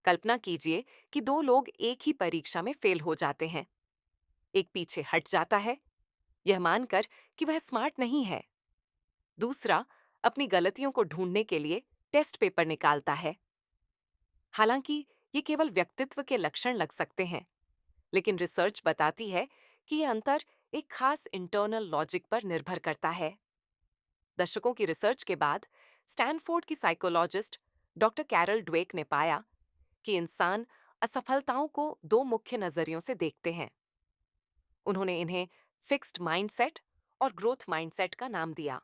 कल्पना कीजिए कि दो लोग एक ही परीक्षा में फेल हो जाते हैं। एक पीछे हट जाता है, यह मानकर कि वह स्मार्ट नहीं है। दूसरा अपनी गलतियों को ढूंढने के लिए टेस्ट पेपर निकालता है। हालांकि ये केवल व्यक्तित्व के लक्षण लग सकते हैं, लेकिन रिसर्च बताती है कि यह अंतर एक खास इंटरनल लॉजिक पर निर्भर करता है। दशकों की रिसर्च के बाद स्टैनफोर्ड की साइकोलॉजिस्ट डॉक्टर कैरल ड्वेक ने पाया कि इंसान असफलताओं को दो मुख्य नजरियों से देखते हैं। उन्होंने इन्हें फिक्स्ड माइंडसेट और ग्रोथ माइंडसेट का नाम दिया।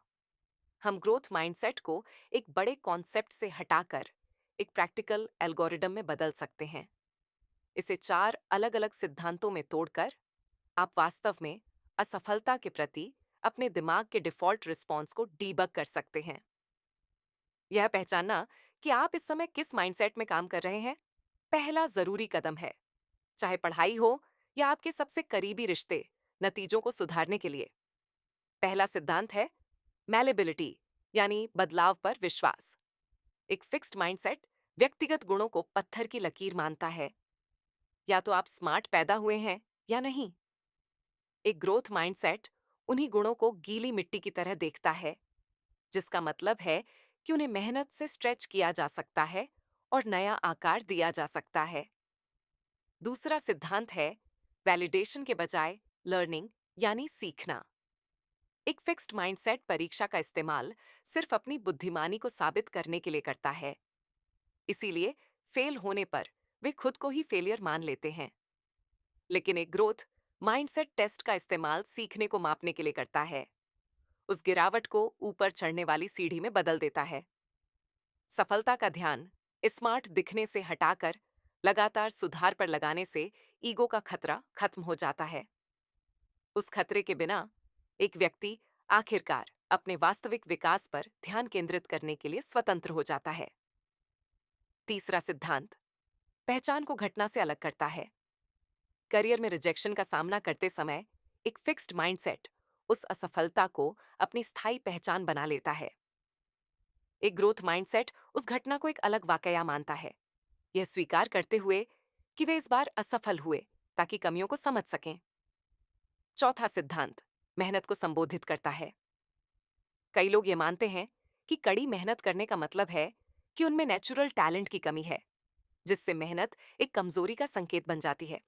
हम ग्रोथ माइंडसेट को एक बड़े कॉन्सेप्ट से हटाकर एक प्रैक्टिकल एल्गोरिदम में बदल सकते हैं। इसे चार अलग अलग सिद्धांतों में तोड़कर आप वास्तव में असफलता के प्रति अपने दिमाग के डिफॉल्ट रिस्पॉन्स को डीबग कर सकते हैं। यह पहचानना कि आप इस समय किस माइंडसेट में काम कर रहे हैं, पहला जरूरी कदम है, चाहे पढ़ाई हो या आपके सबसे करीबी रिश्ते नतीजों को सुधारने के लिए। पहला सिद्धांत है मैलेबिलिटी, यानी बदलाव पर विश्वास। एक फिक्स्ड माइंडसेट व्यक्तिगत गुणों को पत्थर की लकीर मानता है, या तो आप स्मार्ट पैदा हुए हैं या नहीं। एक ग्रोथ माइंडसेट उन्हीं गुणों को गीली मिट्टी की तरह देखता है, जिसका मतलब है कि उन्हें मेहनत से स्ट्रेच किया जा सकता है और नया आकार दिया जा सकता है। दूसरा सिद्धांत है वैलिडेशन के बजाय लर्निंग, यानी सीखना। एक फिक्स्ड माइंडसेट परीक्षा का इस्तेमाल सिर्फ अपनी बुद्धिमानी को साबित करने के लिए करता है। इसीलिए फेल होने पर वे खुद को ही फेलियर मान लेते हैं। लेकिन एक ग्रोथ माइंडसेट टेस्ट का इस्तेमाल सीखने को मापने के लिए करता है, उस गिरावट को ऊपर चढ़ने वाली सीढ़ी में बदल देता है। सफलता का ध्यान स्मार्ट दिखने से हटाकर लगातार सुधार पर लगाने से ईगो का खतरा खत्म हो जाता है। उस खतरे के बिना एक व्यक्ति आखिरकार अपने वास्तविक विकास पर ध्यान केंद्रित करने के लिए स्वतंत्र हो जाता है। तीसरा सिद्धांत पहचान को घटना से अलग करता है। करियर में रिजेक्शन का सामना करते समय एक फिक्स्ड माइंडसेट उस असफलता को अपनी स्थायी पहचान बना लेता है। एक ग्रोथ माइंडसेट उस घटना को एक अलग वाकया मानता है, यह स्वीकार करते हुए कि वे इस बार असफल हुए ताकि कमियों को समझ सकें। चौथा सिद्धांत मेहनत को संबोधित करता है। कई लोग ये मानते हैं कि कड़ी मेहनत करने का मतलब है कि उनमें नेचुरल टैलेंट की कमी है, जिससे मेहनत एक कमजोरी का संकेत बन जाती है।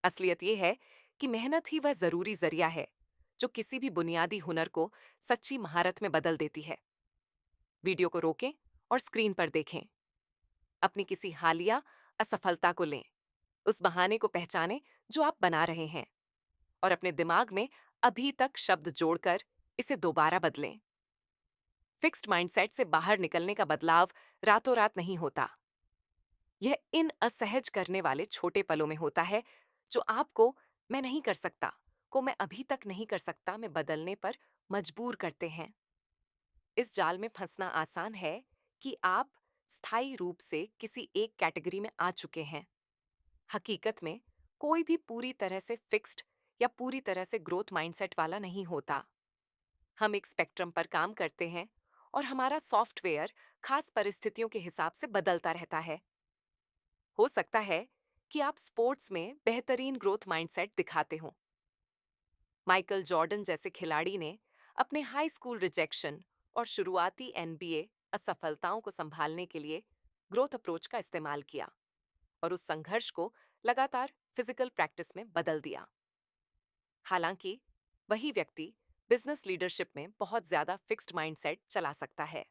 असलियत यह है कि मेहनत ही वह जरूरी जरिया है जो किसी भी बुनियादी हुनर को सच्ची महारत में बदल देती है। वीडियो को रोकें और स्क्रीन पर देखें। अपनी किसी हालिया असफलता को लें, उस बहाने को पहचानें जो आप बना रहे हैं, और अपने दिमाग में अभी तक शब्द जोड़कर इसे दोबारा बदलें। फिक्स्ड माइंडसेट से बाहर निकलने का बदलाव रातों रात नहीं होता। यह इन असहज करने वाले छोटे पलों में होता है जो आपको मैं नहीं कर सकता को मैं अभी तक नहीं कर सकता में बदलने पर मजबूर करते हैं। इस जाल में फंसना आसान है कि आप स्थायी रूप से किसी एक कैटेगरी में आ चुके हैं। हकीकत में कोई भी पूरी तरह से फिक्स्ड या पूरी तरह से ग्रोथ माइंडसेट वाला नहीं होता। हम एक स्पेक्ट्रम पर काम करते हैं और हमारा सॉफ्टवेयर खास परिस्थितियों के हिसाब से बदलता रहता है। हो सकता है कि आप स्पोर्ट्स में बेहतरीन ग्रोथ माइंडसेट दिखाते हों। माइकल जॉर्डन जैसे खिलाड़ी ने अपने हाई स्कूल रिजेक्शन और शुरुआती एनबीए असफलताओं को संभालने के लिए ग्रोथ अप्रोच का इस्तेमाल किया और उस संघर्ष को लगातार फिजिकल प्रैक्टिस में बदल दिया। हालांकि वही व्यक्ति बिजनेस लीडरशिप में बहुत ज्यादा फिक्स्ड माइंडसेट चला सकता है।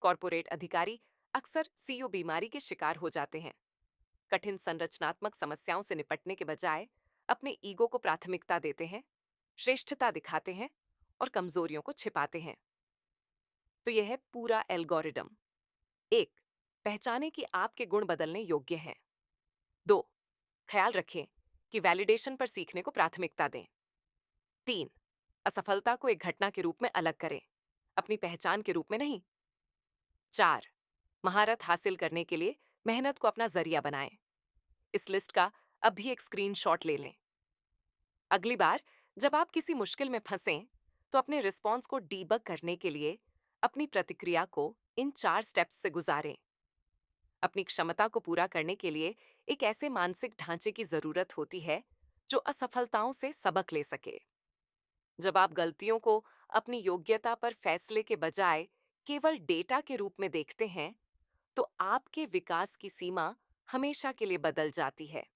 कॉरपोरेट अधिकारी अक्सर सीईओ बीमारी के शिकार हो जाते हैं। कठिन संरचनात्मक समस्याओं से निपटने के बजाय अपने ईगो को प्राथमिकता देते हैं, श्रेष्ठता दिखाते हैं और कमजोरियों को छिपाते हैं। तो यह है पूरा एल्गोरिदम। एक, पहचाने कि आपके गुण बदलने योग्य हैं। दो, ख्याल रखें कि वैलिडेशन पर सीखने को प्राथमिकता दें। तीन, असफलता को एक घटना के रूप में अलग करें, अपनी पहचान के रूप में नहीं। चार, महारत हासिल करने के लिए मेहनत को अपना जरिया बनाएं। इस लिस्ट का अब भी एक स्क्रीनशॉट ले लें। अगली बार जब आप किसी मुश्किल में फंसें, तो अपने रिस्पॉन्स को डीबग करने के लिए अपनी प्रतिक्रिया को इन चार स्टेप्स से गुजारें। अपनी क्षमता को पूरा करने के लिए एक ऐसे मानसिक ढांचे की जरूरत होती है जो असफलताओं से सबक ले सके। जब आप गलतियों को अपनी योग्यता पर फैसले के बजाय केवल डेटा के रूप में देखते हैं, तो आपके विकास की सीमा हमेशा के लिए बदल जाती है।